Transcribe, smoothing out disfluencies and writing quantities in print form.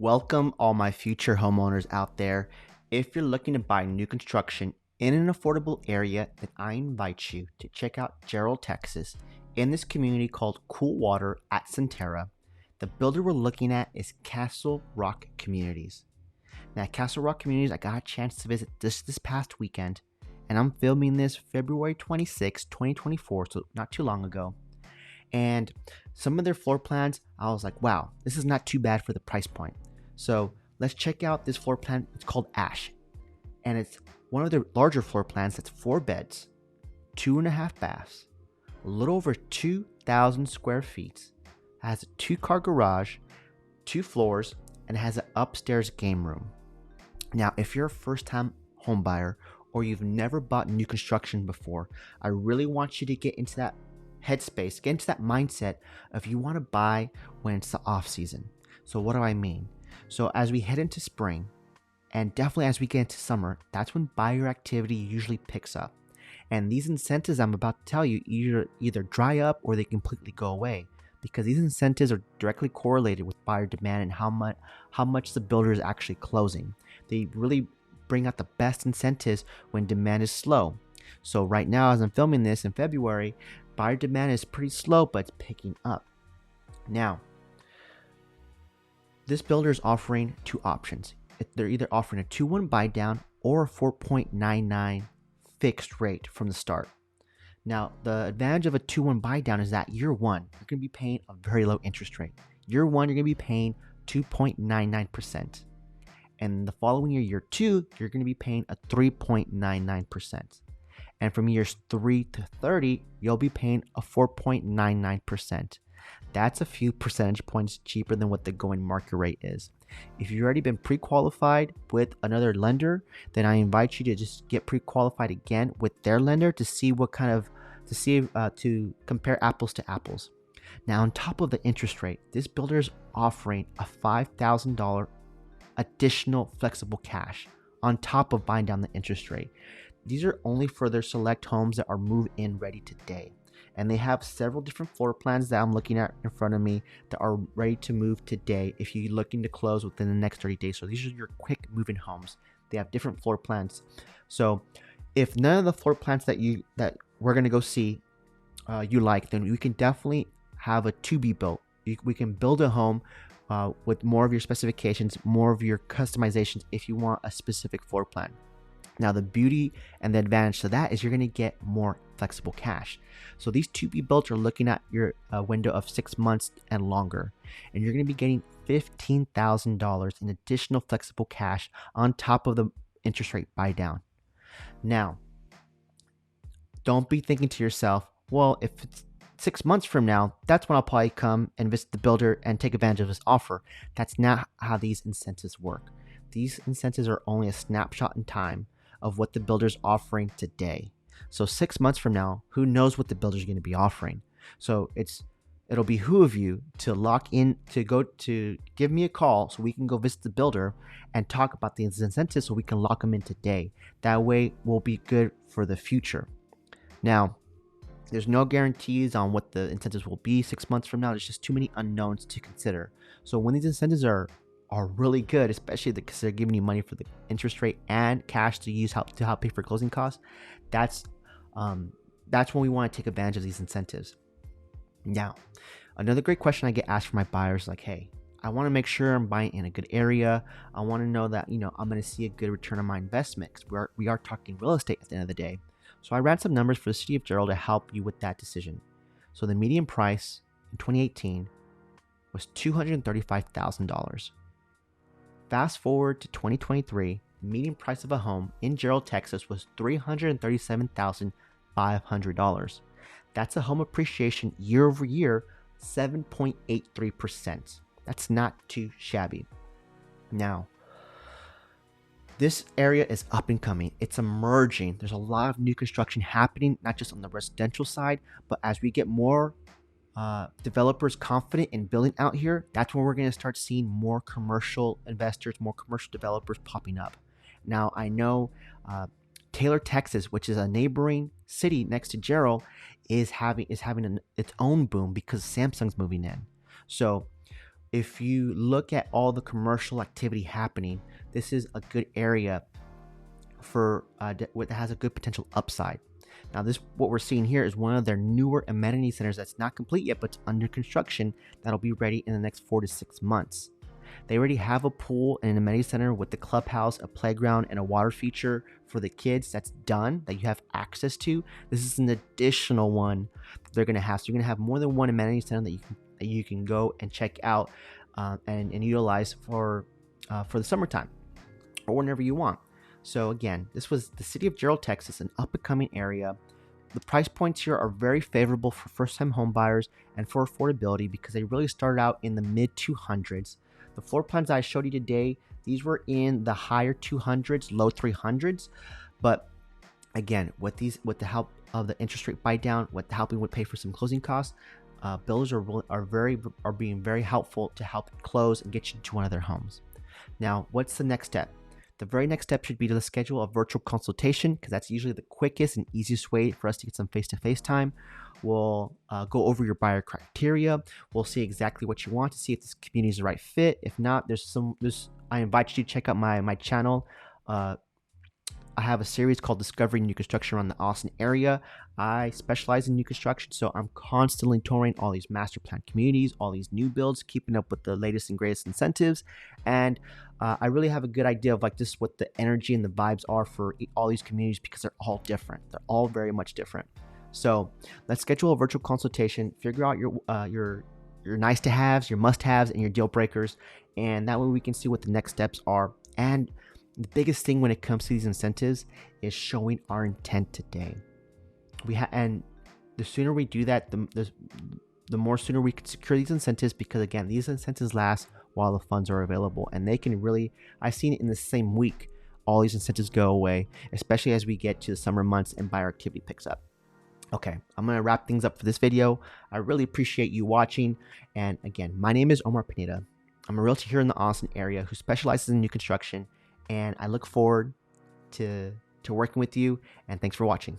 Welcome, all my future homeowners out there. If you're looking to buy new construction in an affordable area, then I invite you to check out Jarrell, Texas, in this community called Coolwater at Sonterra. The builder we're looking at is CastleRock Communities. Now, CastleRock Communities, I got a chance to visit this past weekend, and I'm filming this February 26, 2024, so not too long ago. And some of their floor plans, I was like, wow, this is not too bad for the price point. So let's check out this floor plan. It's called Ash. And it's one of their larger floor plans that's 4 beds, 2.5 baths, a little over 2,000 square feet. It has a 2-car garage, 2 floors, and it has an upstairs game room. Now, if you're a first-time home buyer or you've never bought new construction before, I really want you to get into that headspace, get into that mindset of you want to buy when it's the off season. So what do I mean? So as we head into spring, and definitely as we get into summer, that's when buyer activity usually picks up. And these incentives I'm about to tell you either dry up or they completely go away, because these incentives are directly correlated with buyer demand and how much the builder is actually closing. They really bring out the best incentives when demand is slow. So right now, as I'm filming this in February, buyer demand is pretty slow, but it's picking up. Now, this builder is offering 2 options. They're either offering a 2-1 buy down or a 4.99 fixed rate from the start. Now, the advantage of a 2-1 buy down is that year one, you're going to be paying a very low interest rate. Year one, you're going to be paying 2.99%. And the following year, year 2, you're going to be paying a 3.99%. And from years 3 to 30, you'll be paying a 4.99%. That's a few percentage points cheaper than what the going market rate is. If you've already been pre-qualified with another lender, then I invite you to just get pre-qualified again with their lender to see to compare apples to apples. Now, on top of the interest rate, this builder is offering a $5,000 additional flexible cash on top of buying down the interest rate. These are only for their select homes that are move-in ready today. And they have several different floor plans that I'm looking at in front of me that are ready to move today if you're looking to close within the next 30 days. So these are your quick move-in homes. They have different floor plans. So if none of the floor plans that we're going to go see you like, then we can definitely have a to-be built. We can build a home with more of your specifications, more of your customizations if you want a specific floor plan. Now, the beauty and the advantage to that is you're going to get more flexible cash. So these to-be builds are looking at your window of 6 months and longer. And you're going to be getting $15,000 in additional flexible cash on top of the interest rate buy down. Now, don't be thinking to yourself, well, if it's 6 months from now, that's when I'll probably come and visit the builder and take advantage of this offer. That's not how these incentives work. These incentives are only a snapshot in time of what the builder's offering today. So 6 months from now, who knows what the builder's going to be offering? So it'll behoove you to lock in, to give me a call so we can go visit the builder and talk about the incentives so we can lock them in today. That way we'll be good for the future. Now, there's no guarantees on what the incentives will be 6 months from now. There's just too many unknowns to consider. So when these incentives are really good, especially because they're giving you money for the interest rate and cash to use to help pay for closing costs, that's when we want to take advantage of these incentives. Now, another great question I get asked from my buyers is like, hey, I want to make sure I'm buying in a good area. I want to know that I'm going to see a good return on my investment, because we are talking real estate at the end of the day. So I ran some numbers for the city of Jarrell to help you with that decision. So the median price in 2018 was $235,000. Fast forward to 2023, the median price of a home in Jarrell, Texas was $337,500. That's a home appreciation year over year, 7.83%. That's not too shabby. Now, this area is up and coming. It's emerging. There's a lot of new construction happening, not just on the residential side, but as we get more developers confident in building out here, that's when we're going to start seeing more commercial investors, more commercial developers popping up. Now, I know Taylor, Texas, which is a neighboring city next to Jarrell, is having its own boom because Samsung's moving in. So if you look at all the commercial activity happening, this is a good area for that has a good potential upside. Now, what we're seeing here is one of their newer amenity centers that's not complete yet, but it's under construction. That'll be ready in the next 4 to 6 months. They already have a pool and an amenity center with the clubhouse, a playground, and a water feature for the kids that's done, that you have access to. This is an additional one they're going to have. So you're going to have more than one amenity center that you can go and check out and utilize for the summertime or whenever you want. So again, this was the city of Jarrell, Texas, an up-and-coming area. The price points here are very favorable for first-time home buyers and for affordability because they really started out in the mid-200s. The floor plans I showed you today, these were in the higher 200s, low 300s. But again, with the help of the interest rate buy down, with helping with pay for some closing costs, builders are being very helpful to help close and get you to one of their homes. Now, what's the next step? The very next step should be to schedule a virtual consultation because that's usually the quickest and easiest way for us to get some face-to-face time. We'll go over your buyer criteria. We'll see exactly what you want to see if this community is the right fit. If not, I invite you to check out my channel. I have a series called Discovering New Construction around the Austin area. I specialize in new construction, so I'm constantly touring all these master plan communities, all these new builds, keeping up with the latest and greatest incentives. And I really have a good idea of like just what the energy and the vibes are for all these communities because they're all different. They're all very much different. So let's schedule a virtual consultation, figure out your nice to haves, your must haves, and your deal breakers. And that way we can see what the next steps are. And the biggest thing when it comes to these incentives is showing our intent today. And the sooner we do that, the more sooner we can secure these incentives, because again, these incentives last while the funds are available, and they can really, I've seen it in the same week, all these incentives go away, especially as we get to the summer months and buyer activity picks up. Okay, I'm going to wrap things up for this video. I really appreciate you watching. And again, my name is Omar Pineda. I'm a realtor here in the Austin area who specializes in new construction. And I look forward to working with you, and thanks for watching.